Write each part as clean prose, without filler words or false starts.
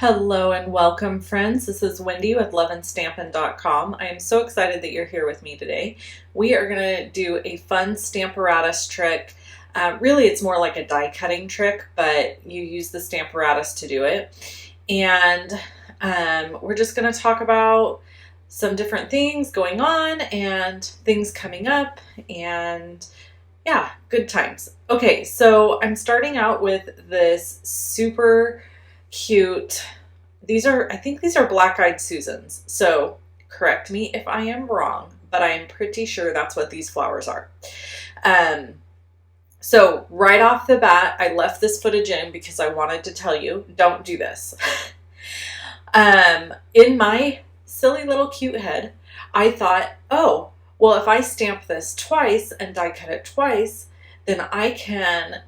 Hello and welcome, friends. This is Wendy with loveandstampin.com. I am so excited that you're here with me today. We are going to do a fun Stamparatus trick. Really, it's more like a die cutting trick, but you use the Stamparatus to do it. And we're just going to talk about some different things going on and things coming up, and yeah, good times. Okay, so I'm starting out with this super cute. I think these are black-eyed Susans. So correct me if I am wrong, but I am pretty sure that's what these flowers are. So right off the bat, I left this footage in because I wanted to tell you, don't do this. In my silly little cute head, I thought, oh, well, if I stamp this twice and die cut it twice, then I can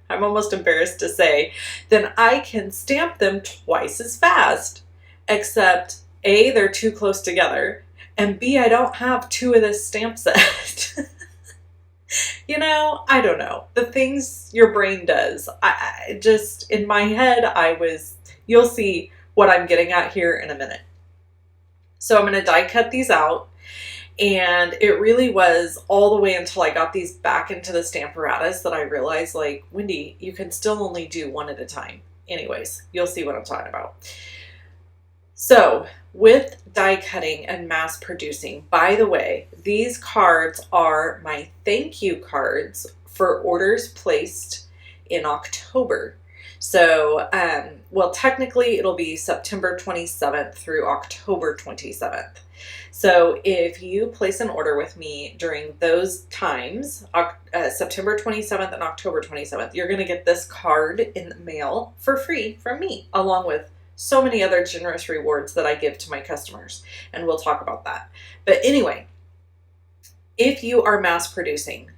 I'm almost embarrassed to say, then I can stamp them twice as fast. Except A, they're too close together, and B, I don't have two of this stamp set. You know, I don't know. The things your brain does. I just, in my head, you'll see what I'm getting at here in a minute. So I'm going to die cut these out. And it really was all the way until I got these back into the Stamparatus that I realized, like, Wendy, you can still only do one at a time. Anyways, you'll see what I'm talking about. So with die cutting and mass producing, by the way, these cards are my thank you cards for orders placed in October. So, well, technically it'll be September 27th through October 27th. So if you place an order with me during those times, September 27th and October 27th, you're going to get this card in the mail for free from me, along with so many other generous rewards that I give to my customers. And we'll talk about that. But anyway, if you are mass producing,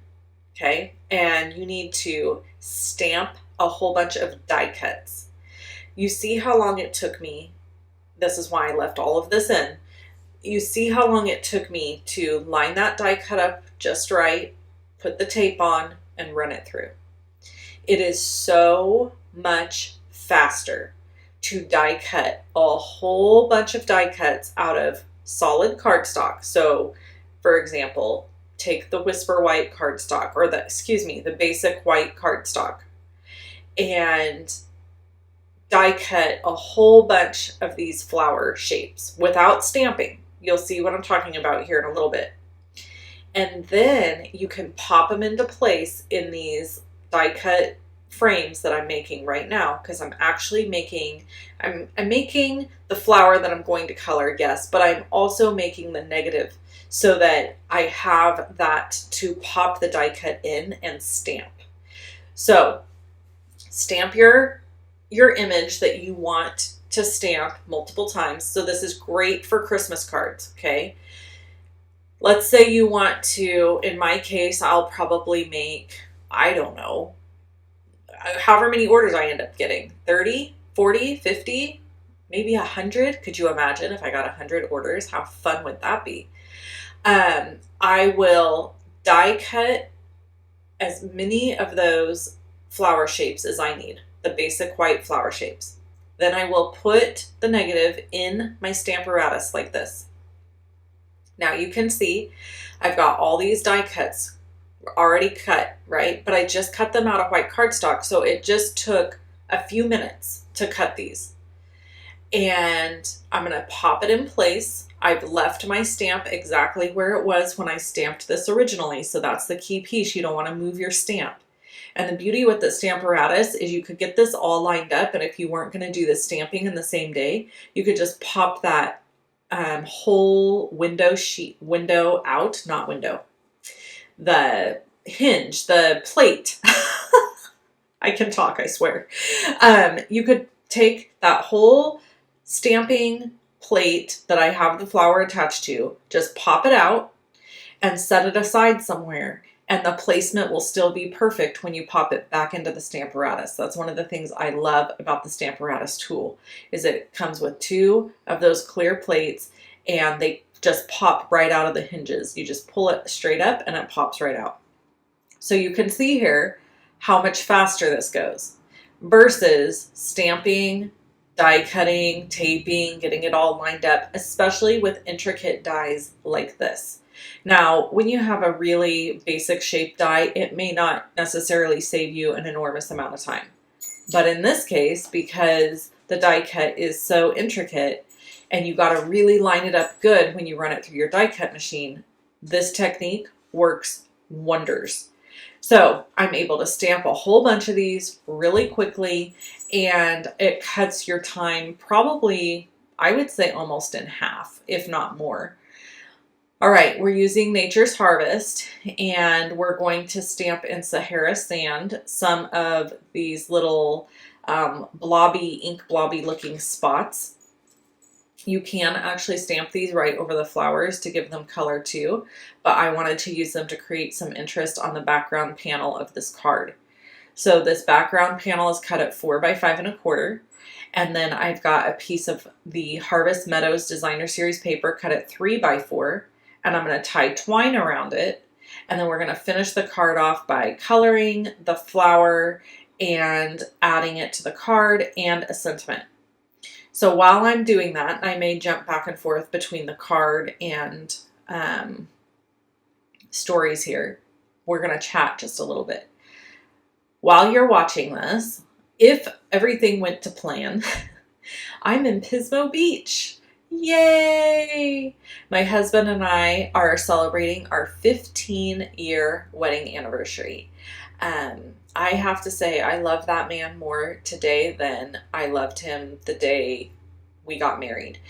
okay, and you need to stamp a whole bunch of die cuts, you see how long it took me. This is why I left all of this in. You see how long it took me to line that die cut up just right, put the tape on, and run it through. It is so much faster to die cut a whole bunch of die cuts out of solid cardstock. So, for example, take the Whisper White cardstock, or the basic white cardstock, and die cut a whole bunch of these flower shapes without stamping. You'll see what I'm talking about here in a little bit. And then you can pop them into place in these die cut frames that I'm making right now, because I'm actually making, I'm making the flower that I'm going to color, yes, but I'm also making the negative so that I have that to pop the die cut in and stamp. So stamp your image that you want to stamp multiple times. So this is great for Christmas cards, okay? Let's say you want to, in my case, I'll probably make, I don't know, however many orders I end up getting, 30, 40, 50, maybe 100. Could you imagine if I got 100 orders? How fun would that be? I will die cut as many of those flower shapes as I need, the basic white flower shapes. Then I will put the negative in my Stamparatus like this. Now you can see I've got all these die cuts already cut, right? But I just cut them out of white cardstock, so it just took a few minutes to cut these. And I'm going to pop it in place. I've left my stamp exactly where it was when I stamped this originally, so that's the key piece. You don't want to move your stamp. And the beauty with the Stamparatus is you could get this all lined up, and if you weren't going to do the stamping in the same day, you could just pop that whole window out, not window, the hinge, the plate. I can talk, I swear. You could take that whole stamping plate that I have the flower attached to, just pop it out and set it aside somewhere. And the placement will still be perfect when you pop it back into the Stamparatus. That's one of the things I love about the Stamparatus tool, is it comes with two of those clear plates and they just pop right out of the hinges. You just pull it straight up and it pops right out. So you can see here how much faster this goes versus stamping die cutting, taping, getting it all lined up, especially with intricate dies like this. Now, when you have a really basic shape die, it may not necessarily save you an enormous amount of time. But in this case, because the die cut is so intricate and you got to really line it up good when you run it through your die cut machine, this technique works wonders. So I'm able to stamp a whole bunch of these really quickly, and it cuts your time probably, I would say, almost in half, if not more. All right, we're using Nature's Harvest, and we're going to stamp in Sahara sand some of these little ink blobby looking spots. You can actually stamp these right over the flowers to give them color too, but I wanted to use them to create some interest on the background panel of this card. So this background panel is cut at 4 by 5 1/4. And then I've got a piece of the Harvest Meadows Designer Series paper cut at 3 by 4. And I'm going to tie twine around it. And then we're going to finish the card off by coloring the flower and adding it to the card and a sentiment. So while I'm doing that, I may jump back and forth between the card and stories here. We're going to chat just a little bit. While you're watching this, if everything went to plan, I'm in Pismo Beach. Yay! My husband and I are celebrating our 15-year wedding anniversary. I have to say, I love that man more today than I loved him the day we got married.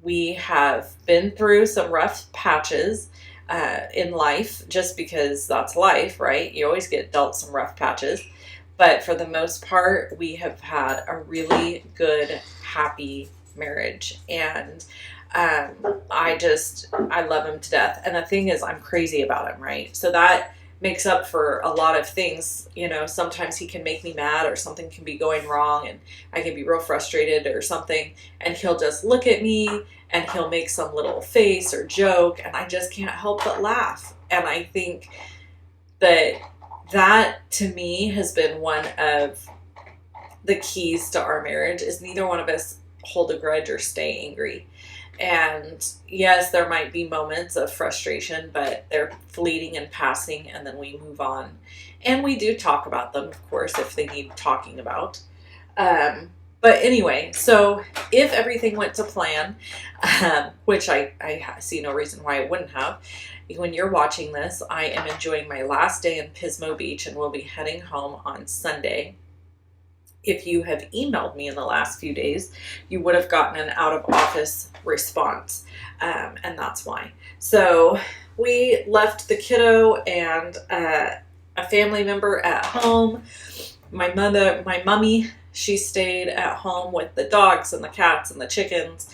We have been through some rough patches in life, just because that's life, right? You always get dealt some rough patches. But for the most part, we have had a really good, happy marriage. And I love him to death. And the thing is, I'm crazy about him, right? So that makes up for a lot of things. You know, sometimes he can make me mad, or something can be going wrong and I can be real frustrated or something, and he'll just look at me and he'll make some little face or joke, and I just can't help but laugh. And I think that to me has been one of the keys to our marriage, is neither one of us hold a grudge or stay angry. And yes, there might be moments of frustration, but they're fleeting and passing, and then we move on. And we do talk about them, of course, if they need talking about. But anyway, so if everything went to plan, which I see no reason why it wouldn't have, when you're watching this, I am enjoying my last day in Pismo Beach, and we'll be heading home on Sunday. If you have emailed me in the last few days, you would have gotten an out-of-office response, and that's why. So we left the kiddo and a family member at home. My mummy, she stayed at home with the dogs and the cats and the chickens.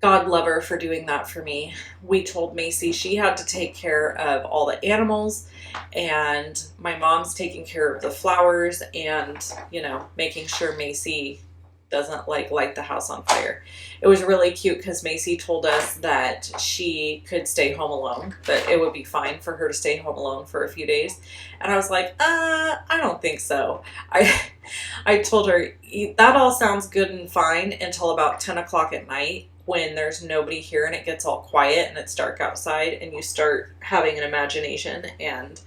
God love her for doing that for me. We told Macy she had to take care of all the animals, and my mom's taking care of the flowers and, you know, making sure Macy doesn't light the house on fire. It was really cute because Macy told us that she could stay home alone, that it would be fine for her to stay home alone for a few days. And I was like, I don't think so. I told her that all sounds good and fine until about 10 o'clock at night, when there's nobody here and it gets all quiet and it's dark outside and you start having an imagination. And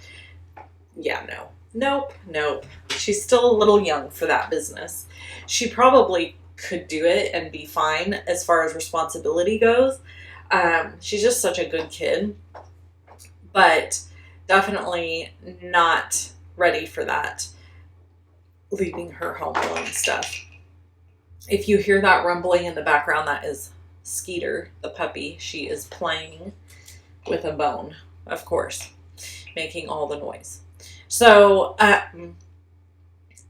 yeah, nope. She's still a little young for that business. She probably could do it and be fine as far as responsibility goes. She's just such a good kid, but definitely not ready for that, leaving her home alone stuff. If you hear that rumbling in the background, that is Skeeter, the puppy. She is playing with a bone, of course, making all the noise. So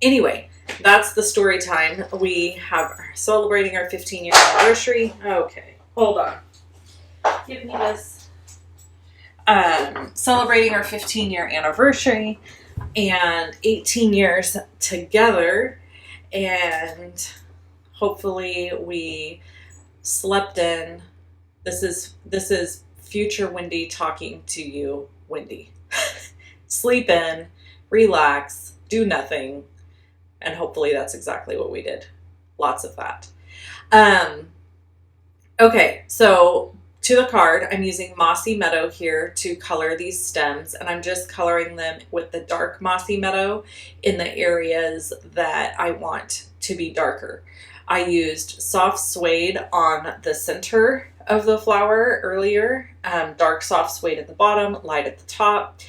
anyway, that's the story time. We have celebrating our 15-year anniversary. Okay, hold on. Give me this. Celebrating our 15-year anniversary and 18 years together, and hopefully we slept in. This is future Wendy talking to you, Wendy. Sleep in, relax, do nothing, And hopefully that's exactly what we did. Lots of that. Okay, so to the card, I'm using Mossy Meadow here to color these stems, and I'm just coloring them with the dark Mossy Meadow in the areas that I want to be darker. I used soft suede on the center of the flower earlier, dark soft suede at the bottom, light at the top,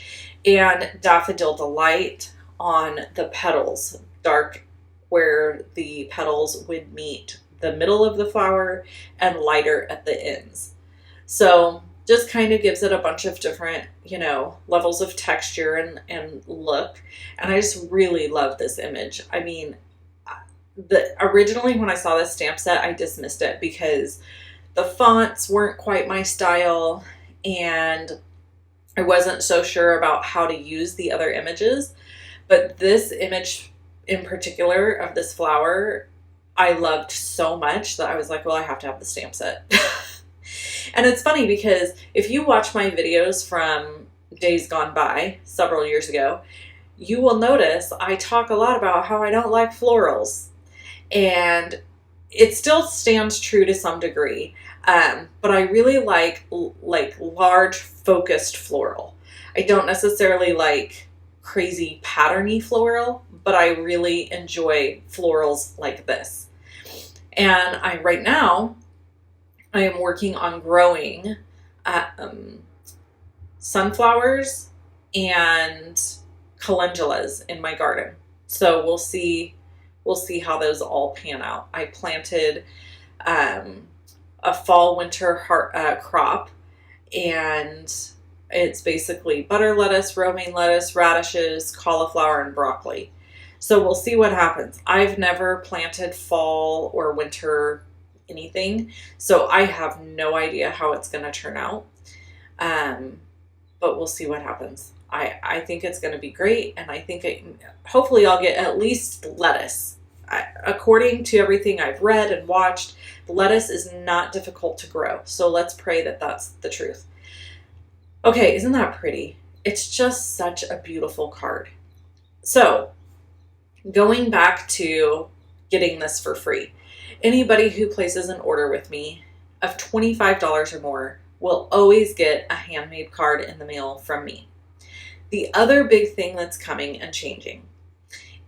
and Daffodil Delight on the petals, dark where the petals would meet the middle of the flower and lighter at the ends. So just kind of gives it a bunch of different, you know, levels of texture and look. And I just really love this image. I mean, originally when I saw this stamp set, I dismissed it because the fonts weren't quite my style and I wasn't so sure about how to use the other images. But this image in particular of this flower, I loved so much that I was like, well, I have to have the stamp set. And it's funny because if you watch my videos from days gone by, several years ago, you will notice I talk a lot about how I don't like florals. And it still stands true to some degree. But I really like large focused floral. I don't necessarily like crazy patterny floral, but I really enjoy florals like this. And right now I am working on growing sunflowers and calendulas in my garden. So we'll see how those all pan out. I planted a fall winter crop, and it's basically butter lettuce, romaine lettuce, radishes, cauliflower, and broccoli. So we'll see what happens. I've never planted fall or winter anything, so I have no idea how it's going to turn out. But we'll see what happens. I think it's going to be great, and I think hopefully I'll get at least lettuce. According to everything I've read and watched, lettuce is not difficult to grow. So let's pray that that's the truth. Okay, isn't that pretty? It's just such a beautiful card. So going back to getting this for free, anybody who places an order with me of $25 or more will always get a handmade card in the mail from me. The other big thing that's coming and changing,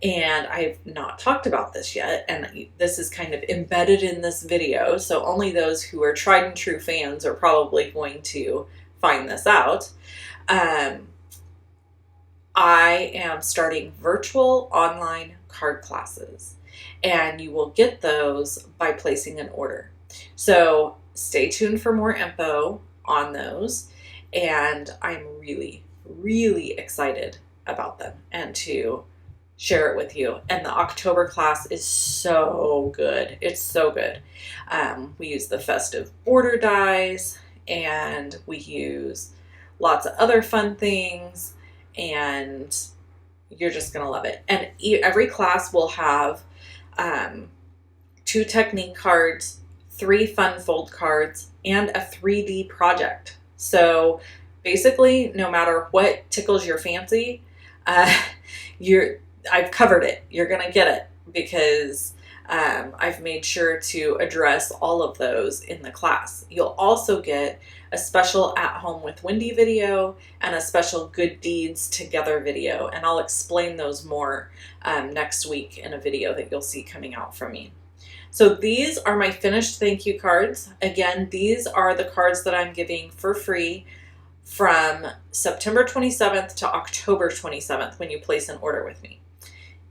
and I've not talked about this yet, and this is kind of embedded in this video, so only those who are tried and true fans are probably going to find this out. I am starting virtual online card classes, and you will get those by placing an order. So stay tuned for more info on those, and I'm really, really excited about them and to share it with you. And the October class is so good. It's so good. We use the festive border dies, and we use lots of other fun things, and you're just gonna love it. And every class will have 2 technique cards, 3 fun fold cards, and a 3D project. So basically, no matter what tickles your fancy, I've covered it. You're gonna get it because I've made sure to address all of those in the class. You'll also get a special At Home with Wendy video and a special Good Deeds Together video, and I'll explain those more next week in a video that you'll see coming out from me. So these are my finished thank you cards. Again, these are the cards that I'm giving for free from September 27th to October 27th when you place an order with me.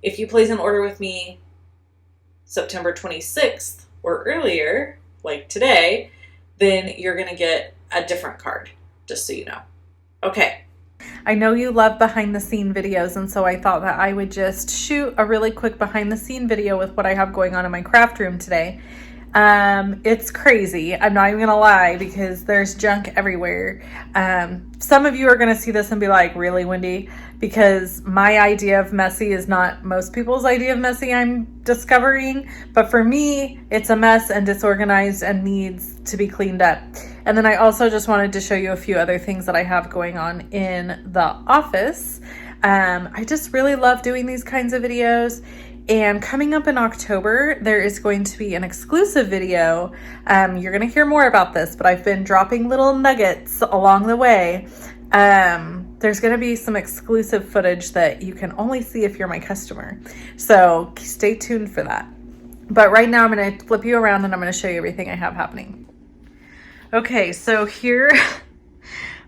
If you place an order with me September 26th or earlier, like today, then you're going to get a different card, just so you know. Okay. I know you love behind the scene videos, and so I thought that I would just shoot a really quick behind the scene video with what I have going on in my craft room today. It's crazy. I'm not even gonna lie, because there's junk everywhere. Some of you are gonna see this and be like, really, Wendy? Because my idea of messy is not most people's idea of messy, I'm discovering. But for me, it's a mess and disorganized and needs to be cleaned up. And then I also just wanted to show you a few other things that I have going on in the office. I just really love doing these kinds of videos. And coming up in October, there is going to be an exclusive video. You're going to hear more about this, but I've been dropping little nuggets along the way. There's going to be some exclusive footage that you can only see if you're my customer. So stay tuned for that. But right now I'm going to flip you around and I'm going to show you everything I have happening. Okay, so here,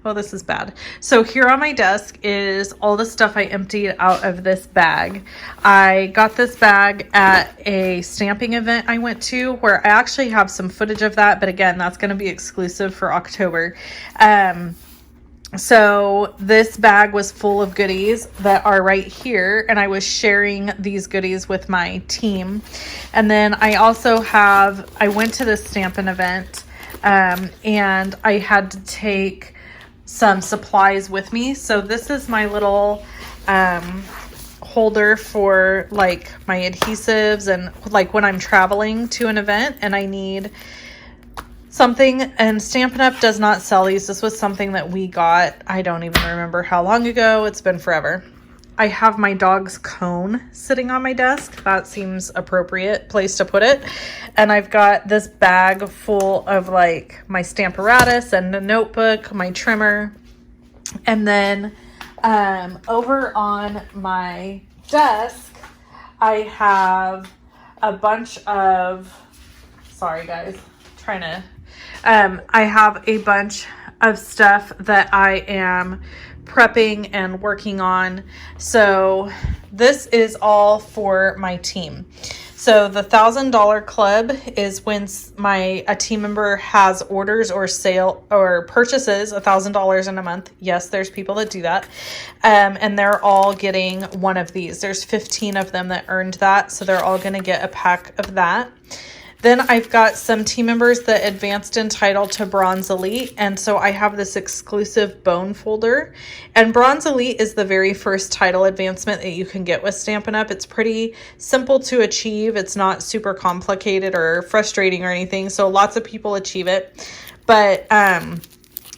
well, this is bad. So here on my desk is all the stuff I emptied out of this bag. I got this bag at a stamping event I went to where I actually have some footage of that, but again, that's going to be exclusive for October. So this bag was full of goodies that are right here, and I was sharing these goodies with my team. And then I also I went to this Stampin' event, and I had to take some supplies with me. So this is my little holder for like my adhesives and like when I'm traveling to an event and I need something, and Stampin' Up does not sell these. This was something that we got, I don't even remember how long ago. It's been forever. I have my dog's cone sitting on my desk. That seems appropriate place to put it. And I've got this bag full of like my Stamparatus and a notebook, my trimmer. And then over on my desk, I have a bunch of, sorry guys, trying to, I have a bunch of stuff that I am prepping and working on. So this is all for my team. So the $1,000 club is when a team member has orders or purchases $1,000 in a month. Yes, there's people that do that. And they're all getting one of these. There's 15 of them that earned that. So they're all going to get a pack of that. Then I've got some team members that advanced in title to Bronze Elite. And so I have this exclusive bone folder. And Bronze Elite is the very first title advancement that you can get with Stampin' Up. It's pretty simple to achieve. It's not super complicated or frustrating or anything. So lots of people achieve it. But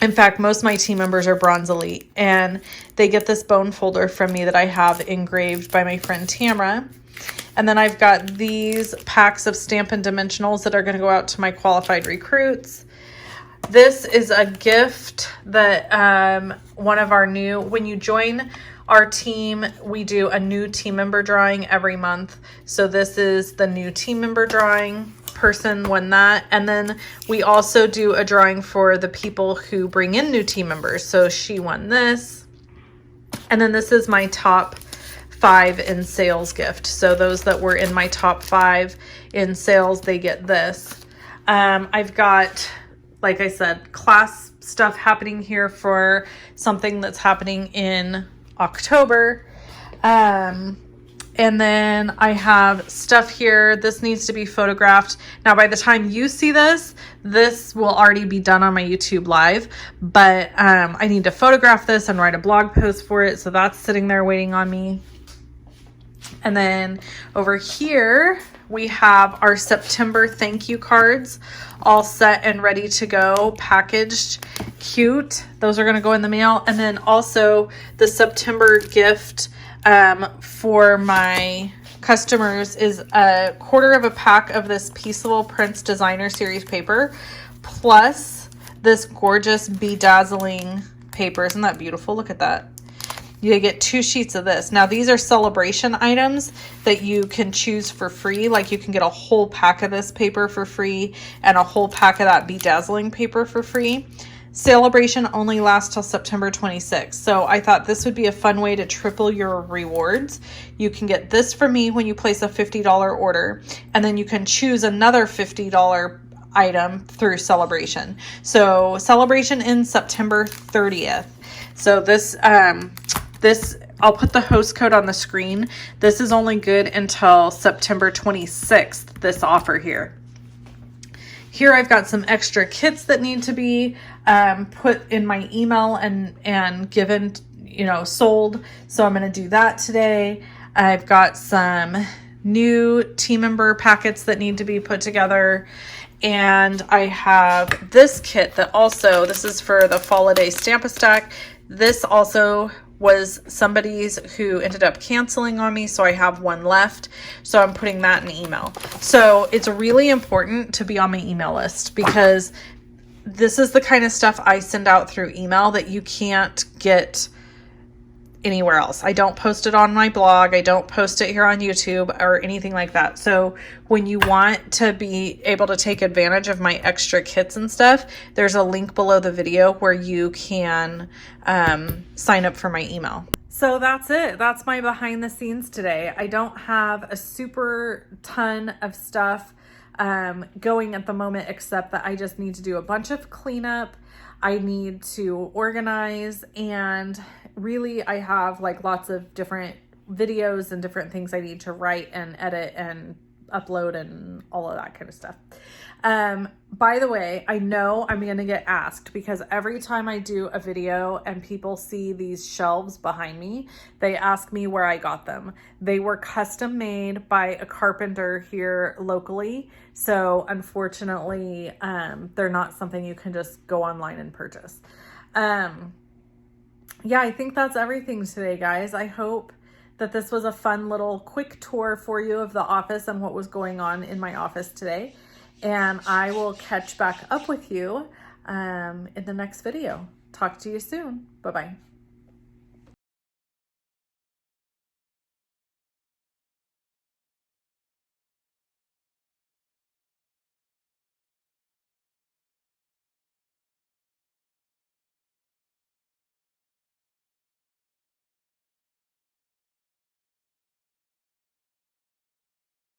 in fact, most of my team members are Bronze Elite. And they get this bone folder from me that I have engraved by my friend Tamara. And then I've got these packs of Stampin' Dimensionals that are going to go out to my qualified recruits. This is a gift that when you join our team, we do a new team member drawing every month. So this is the new team member drawing. Person won that. And then we also do a drawing for the people who bring in new team members. So she won this. And then this is my top 5 in sales gift. So those that were in my top 5 in sales, they get this. I've got, like I said, class stuff happening here for something that's happening in October. And then I have stuff here. This needs to be photographed. Now, by the time you see this will already be done on my YouTube live, but I need to photograph this and write a blog post for it. So that's sitting there waiting on me. And then over here, we have our September thank you cards all set and ready to go, packaged, cute. Those are going to go in the mail. And then also the September gift for my customers is a quarter of a pack of this Peaceable Prince Designer Series paper, plus this gorgeous bedazzling paper. Isn't that beautiful? Look at that. You get 2 sheets of this. Now, these are celebration items that you can choose for free. Like you can get a whole pack of this paper for free and a whole pack of that bedazzling paper for free. Celebration only lasts till September 26th. So I thought this would be a fun way to triple your rewards. You can get this for me when you place a $50 order, and then you can choose another $50 item through Celebration. So Celebration ends September 30th. So this, I'll put the host code on the screen. This is only good until September 26th, this offer here. Here I've got some extra kits that need to be put in my email and given, sold. So I'm going to do that today. I've got some new team member packets that need to be put together. And I have this kit that also, this is for the Fall-A-Day Stamp-A-Stack. This also was somebody's who ended up canceling on me, so I have one left. So I'm putting that in email. So it's really important to be on my email list, because this is the kind of stuff I send out through email that you can't get anywhere else. I don't post it on my blog. I don't post it here on YouTube or anything like that. So when you want to be able to take advantage of my extra kits and stuff, there's a link below the video where you can sign up for my email. So that's it. That's my behind the scenes today. I don't have a super ton of stuff going at the moment, except that I just need to do a bunch of cleanup. I need to organize, and really I have like lots of different videos and different things I need to write and edit and upload and all of that kind of stuff. By the way, I know I'm going to get asked, because every time I do a video and people see these shelves behind me, they ask me where I got them. They were custom made by a carpenter here locally. So unfortunately, they're not something you can just go online and purchase. Yeah, I think that's everything today, guys. I hope that this was a fun little quick tour for you of the office and what was going on in my office today. And I will catch back up with you in the next video. Talk to you soon. Bye-bye.